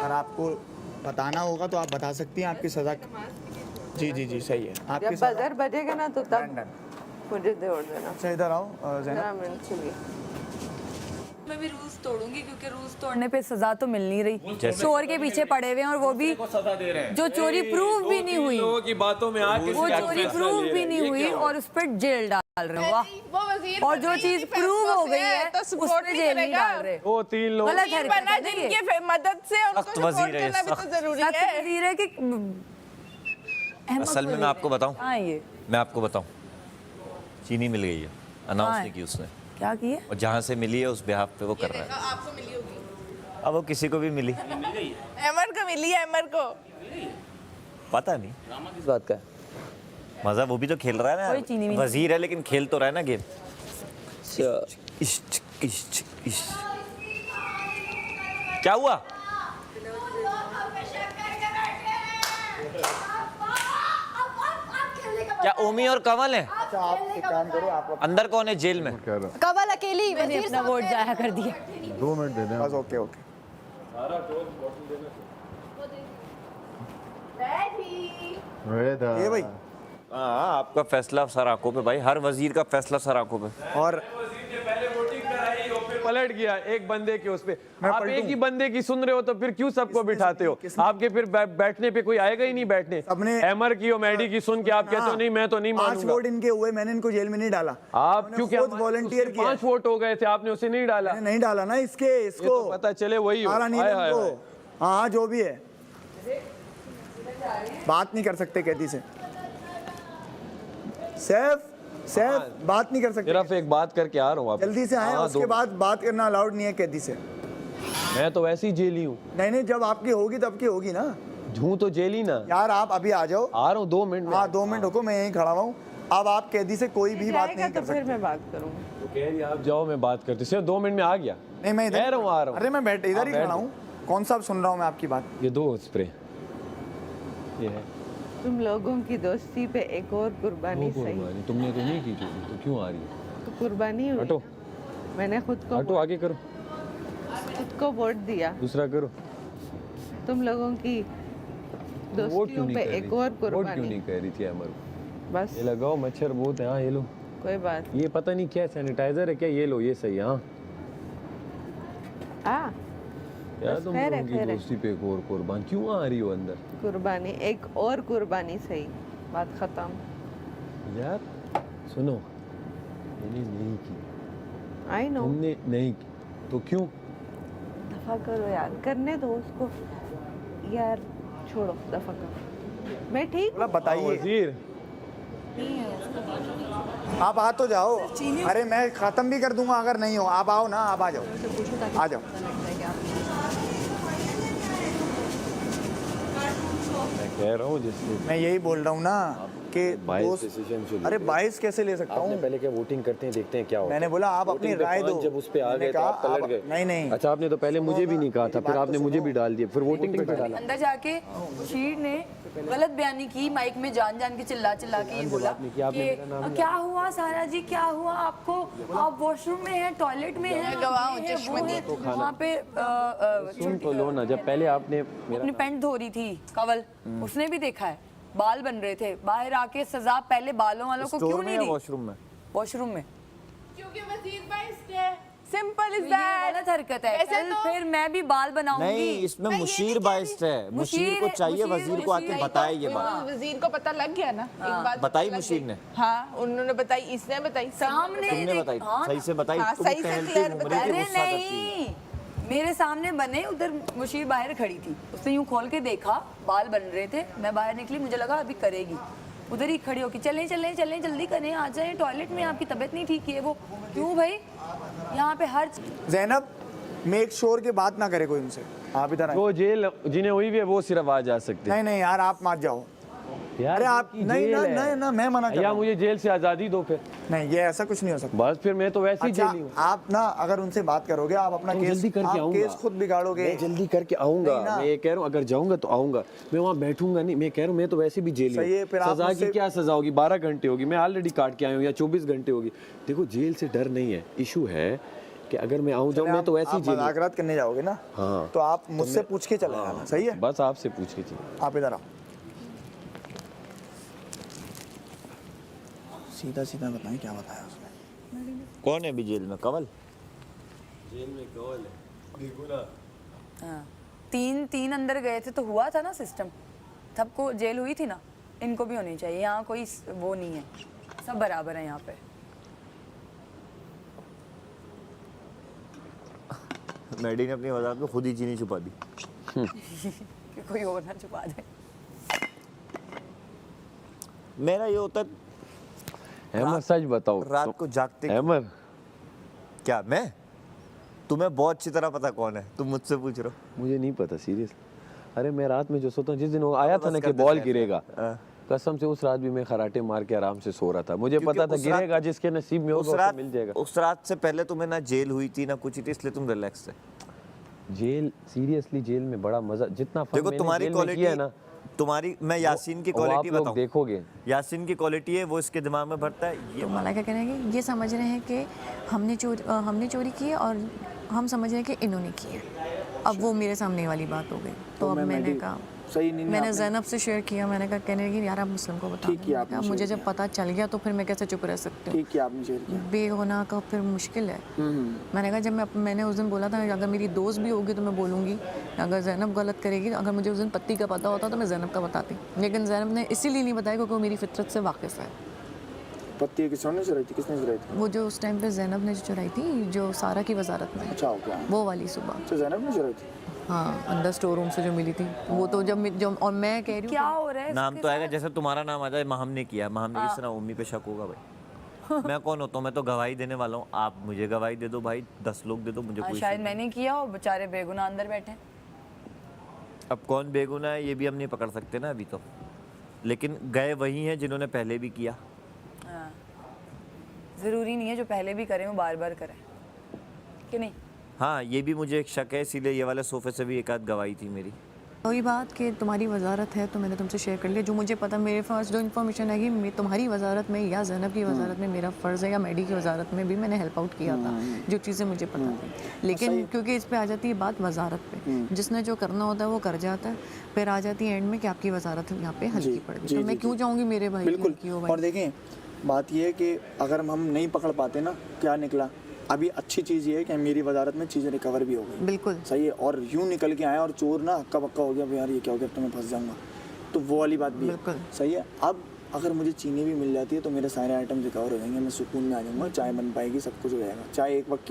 अगर आपको बताना होगा तो आप बता सकती हैं आपकी सज़ा। जी जी जी सही है आपकी जब बजर बजेगा ना तो तब मुझे दौड़ देना। अच्छा इधर आओ ज़ैनब। मैं भी रूल्स तोड़ूंगी क्योंकि रूल्स तोड़ने पे सजा तो मिल नहीं रही। चोर के पीछे पड़े हुए हैं और वो भी सजा दे रहे हैं जो चोरी प्रूव भी नहीं हुई, लोगों की बातों में आके वो चोरी प्रूव भी नहीं हुई और उस पर जेल डाल रहे हो। वाह, और जो चीज प्रूव हो गई है उस पर जेल नहीं डाल रहे। वो 3 लोग गलत हरकत है ना ये। मदद से उनको सपोर्ट करना भी तो जरूरी है। सख्त वजीर है कि असल में मैं आपको बताऊं, हाँ ये मैं आपको बताऊं, चीनी मिल गई है, अनाउंस नहीं की उसने, क्या किए और जहाँ से मिली है उस बिहाफ पे वो कर रहा है। आपको मिली होगी। अब वो किसी को भी मिली, अमर को मिली है, अमर को पता नहीं किस बात का है? मजा वो भी तो खेल रहा है कोई चीनी ना, मिली। वजीर है लेकिन खेल तो रहा है ना गेम। क्या हुआ? क्या ओमी और कंवल है? अच्छा आप एक काम करो आप अंदर कौन है जेल में? कवल अकेली मैंने अपना वोट जाया कर दिया। 2 मिनट दे दें। बस ओके ओके। ये भाई हाँ आपका फैसला सर आंखों पे भाई, हर वजीर का फैसला सर आंखों पे। और पलट गया एक बंदे के उस पे। आप एक ही बंदे की सुन रहे हो तो फिर क्यों सबको बिठाते हो? आपके फिर बैठने पे कोई आएगा ही नहीं बैठने। सबने एमर की और मैडी की सुन के आप कहते हो नहीं मैं तो नहीं 5 मानूंगा। वोट इनके हुए, मैंने इनको जेल में नहीं डाला। आप क्यों क्या वॉलंटियर किया? 5 वोट हो गए थे, आपने उसे नहीं डाला। मैंने नहीं डाला ना इसके ये इसको तो पता चले वही हो। सारा नीलम हाय, हाय, को। हाय। हाँ जो भी है बात नहीं कर सकते कैदी से। सैफ बात नहीं कर सकते। सिर्फ एक बात करके आ रहा हूँ आप जल्दी से आए, उसके बाद बात करना अलाउड नहीं है कैदी से। मैं तो वैसे ही जेली हूँ। नहीं जब आपकी होगी तब की होगी ना। झूठ तो जेली ना यार आप अभी आ जाओ। आ रहा हूँ 2 मिनट में। हाँ 2 मिनट रुको, मैं यहीं खड़ा हूँ। अब आप कैदी से कोई भी बात नहीं कर तो फिर सकते। मैं बात करूंगी। तो कह रही आप जाओ मैं बात करती, सिर्फ 2 मिनट में आ गया। नहीं मैं कह रहा हूँ आ रहा हूँ। अरे मैं बैठ इधर ही बैठ खड़ा हूँ। कौन सा सुन रहा हूँ मैं आपकी बात। ये 2 स्प्रे ये है। तुम लोगों की दोस्ती पे एक और कुर्बानी वो सही। कुर्बानी तुमने तो नहीं की थी, तो क्यों आ रही है? तो कुर्बानी हुई। हटो मैंने खुद हटो, आगे करो, को वोट दिया। दूसरा करो। तुम लोगों की वोट दोस्तियों क्यों नहीं पे कर रही एक थी? और वोट क्यों कुर्बानी। नहीं कह रही थी अमर? बस ये लगाओ, मच्छर बहुत है। हाँ ये लो, कोई बात। ये पता नहीं क्या सैनिटाइजर है क्या, ये लो, ये सही है। हाँ हाँ यार बस तुम खैर है, लोगों की खैर है। दोस्ती पे एक और कुर्बान क्यों आ रही हो अंदर? कुर्बानी, एक और कुर्बानी सही। बात खत्म। यार सुनो, मैंने नहीं की, आई नो। तुमने नहीं की तो क्यों? दफा करो यार, करने दो उसको यार, छोड़ो दफा करो। मैं ठीक हूँ। बताइए वजीर आप आ तो जाओ। अरे मैं खत्म भी कर दूंगा अगर नहीं हो। आप आओ ना, आप आ जाओ, आ जाओ। मैं कह रहा हूँ जिससे मैं यही बोल रहा हूँ ना कि 22 दोस्त। डिसीजन जो अरे 22 कैसे ले सकता आपने हूँ? पहले क्या वोटिंग करते हैं, देखते हैं क्या होता है। मैंने बोला आप अपनी वोटिंग पे राय 5 दो। जब उस पे आ मैंने गए तो कहा, आप पलट गए। नहीं अच्छा आपने तो पहले मुझे भी नहीं कहा था, फिर आपने मुझे भी डाल दिया, फिर वोटिंग पे डाला। अंदर जाके शीर ने गलत बयानी की, माइक में जान के चिल्ला के ये बोला कि क्या हुआ सारा जी, क्या हुआ आपको, आप वॉशरूम में हैं, टॉयलेट में हैं, गवाह हूं, ये है, वो है। वहाँ पे सुन तो लो ना, जब पहले आपने अपनी पैंट धो रही थी कंवल, उसने भी देखा है, बाल बन रहे थे, बाहर आके सजा पहले बालों वालों को क्यों नहीं दी? वॉशरूम में, वॉशरूम में। क्योंकि वजीर बाइस्ड है। सिंपल इज ये दैट। गलत हरकत है। वैसे कल तो- फिर मैं भी बाल बनाऊंगी। नहीं इसमें मुशीर बाइस्ड है। मुशीर को चाहिए वजीर को आके बताए ये बात। वजीर को पता लग गया ना, एक बात बताई लग मुशीर गई। ने? हाँ उन्होंने बताई, इसने बताई, सामने तुमने देख- बताई, हाँ, सही से बताई। हाँ, तुम सही से टहलती clear घूम रही थी, अरे गुस्सा करती थी। नहीं, मेरे सामने बने, उधर मुशीर बाहर खड़ी थी, उसने यूं खोल के देखा, बाल बन रहे थे, मैं बाहर निकली, मुझे लगा अभी करेगी, उधर ही खड़ी होगी, चलें जल्दी करें, आ जाएं, टॉयलेट में आपकी तबीयत नहीं ठीक है। वो क्यों भाई, यहाँ पे हर ज़ैनब मेक श्योर के बात ना करे कोई उनसे। आप इधर आए। जो जेल जिन्हें हुई भी है वो सिर्फ आ जा सकते हैं। नहीं यार आप मत जाओ। यार अरे आप की नहीं जेल ना, है। नहीं ना, मैं मना कर रहा या हूँ। मुझे जेल से आज़ादी दो फिर। नहीं ये ऐसा कुछ नहीं हो सकता। बस फिर मैं तो वैसे ही अच्छा जेली हूँ। आप ना अगर उनसे बात करोगे आप अपना तो केस जल्दी करके आप आऊंगा। केस खुद बिगाड़ोगे। मैं जल्दी करके आऊंगा। नहीं ना। मैं ये कह रहा हूँ अगर जाऊंगा तो आऊंगा, मैं वहाँ बैठूंगा नहीं। मैं कह रहा हूँ मैं तो वैसे भी जेल सही है, फिर आप सजा की मुझसे- क्या सजा होगी? 12 घंटे होगी, मैं ऑलरेडी काट के आया हूँ, या 24 घंटे होगी। देखो जेल से डर नहीं है, इशू है कि अगर मैं आऊँ जाऊँ मैं तो वैसे ही आप जेल में- मुज़ाकरात करने जाओगे ना, हाँ। तो आप मुझसे पूछ के चले आना, सही है? बस आपसे पूछ के चाहिए। आप इधर आओ, सीधा सीधा बताएं क्या बताया उसने। कौन है अभी जेल में? कंवल? हाँ, तीन अंदर गए थे तो हुआ था ना सिस्टम, सबको जेल हुई थी ना, इनको भी होनी चाहिए। यहाँ कोई वो नहीं है, सब बराबर है यहाँ पे। मैडी ने अपनी वजाहत में खुद ही चीनी छुपा दी। कि कोई और ना छुपा दे। मेरा ये होता है अहमद सच बताओ रात को जागते। अहमद क्या मैं? तुम्हें बहुत अच्छी तरह पता कौन है, तुम मुझसे पूछ रहे हो। मुझे नहीं पता सीरियस। अरे मैं रात में जो सोता हूँ, जिस दिन वो आया था बस ना कि कर दे बॉल शायद। गिरेगा, कसम से उस रात भी मैं खराटे मार के आराम से सो रहा था। मुझे क्योंकि पता था उस रात- गिरेगा, जिसके नसीब में होगा उसको मिल जाएगा। उस रात से पहले तुम्हें ना जेल हुई थी ना कुछ ही थी, इसलिए तुम रिलैक्स थे। जेल सीरियसली जेल में बड़ा मजा, जितना फन देखो मैंने तुम्हारी जेल में किया है क्वालिटी ना, तुम्हारी, मैं यासीन की वो आप क्वालिटी लोग बताऊं। देखोगे। यासीन की क्वालिटी है वो इसके दिमाग में भरता है ये। तो मलाइका कह रहे हैं कि ये समझ रहे हैं कि हमने चोरी की है और हम समझ रहे हैं कि इन्होंने की है। अब वो मेरे सामने वाली बात हो गई, तो अब मैंने कहा, सही नहीं, मैंने जैनब से शेयर किया। मैंने कहा, कहने लगी यार आप मुस्लिम को बता ठीक किया दो। आपने मुझे जब पता चल गया तो फिर मैं कैसे चुप रह सकती हूँ? ठीक है, आपने शेयर किया। बेगुनाह का फिर मुश्किल है। मैंने कहा, जब मैंने उस दिन बोला था अगर मेरी दोस्त भी होगी तो मैं बोलूँगी, अगर जैनब गलत करेगी, अगर मुझे उस दिन पत्ती का पता होता तो मैं जैनब का बताती, लेकिन जैनब ने इसीलिए नहीं बताया क्योंकि वो मेरी फितरत से वाकिफ़ है। पत्ती किसने चुराई थी? किसने चुराई थी? वो जो उस टाइम पे जैनब ने जो चुराई थी, जो सारा की वजारत में, अच्छा, हो गया। वो वाली सुबह, तो जैनब ने चुराई थी? हाँ, अंदर स्टोर रूम से जो मिली थी वो। तो जब और मैं कह रही हूँ क्या हो रहा है नाम इसके तो आएगा, साथ? जैसे तुम्हारा नाम आ जाए महम ने किया, महम ने, इस तरह उम्मी पे शक होगा भाई। मैं कौन होता हूँ? मैं तो गवाही देने वाला हूँ। आप मुझे गवाही दे दो भाई, 10 लोग दे दो, मुझे कोई शायद इशू मैंने किया हो, बेचारे बेगुनाह अंदर बैठे। नहीं। अब कौन बेगुनाह है ये भी हम नहीं पकड़ सकते ना अभी तो, लेकिन गए वही हैं जिन्होंने पहले भी किया। हाँ, जरूरी नहीं है जो पहले भी करें वो बार बार करें, कि नहीं? हाँ, ये भी मुझे एक शक है, इसीलिए ये वाले सोफे से भी एक आध गवाही थी मेरी। वही बात कि तुम्हारी वजारत है तो मैंने तुमसे शेयर कर लिया। जो मुझे पता, मेरे पास जो इन्फॉर्मेशन है कि तुम्हारी वजारत में या जैनब की वजारत में मेरा फ़र्ज़ है, या मैडी की वजारत में भी मैंने हेल्प आउट किया था, जो चीज़ें मुझे पता थी। लेकिन क्योंकि इस पे आ जाती है बात वजारत पे, जिसने जो करना होता है वो कर जाता है, फिर आ जाती है एंड में कि आपकी वजारत यहाँ पे हल्की पड़ गई। तो मैं क्यों चाहूँगी मेरे भाई बिल्कुल। हल्की हो भाई। और देखें, बात ये है कि अगर हम नहीं पकड़ पाते ना, क्या निकला, अभी अच्छी चीज़ ये है कि मेरी वजारत में चीज़ें रिकवर भी हो गई। बिल्कुल सही है। और यूं निकल के आए और चोर ना हक्का बक्का हो गया, यार ये क्या हो गया, तो मैं फंस जाऊंगा, तो वो वाली बात भी है। बिल्कुल। सही है। अब अगर मुझे चीनी भी मिल जाती है तो मेरे सारे आइटम रिकवर हो जाएंगे, मैं सुकून में आ जाऊंगा, चाय बन पाएगी, सब कुछ हो जाएगा। चाय एक वक्त की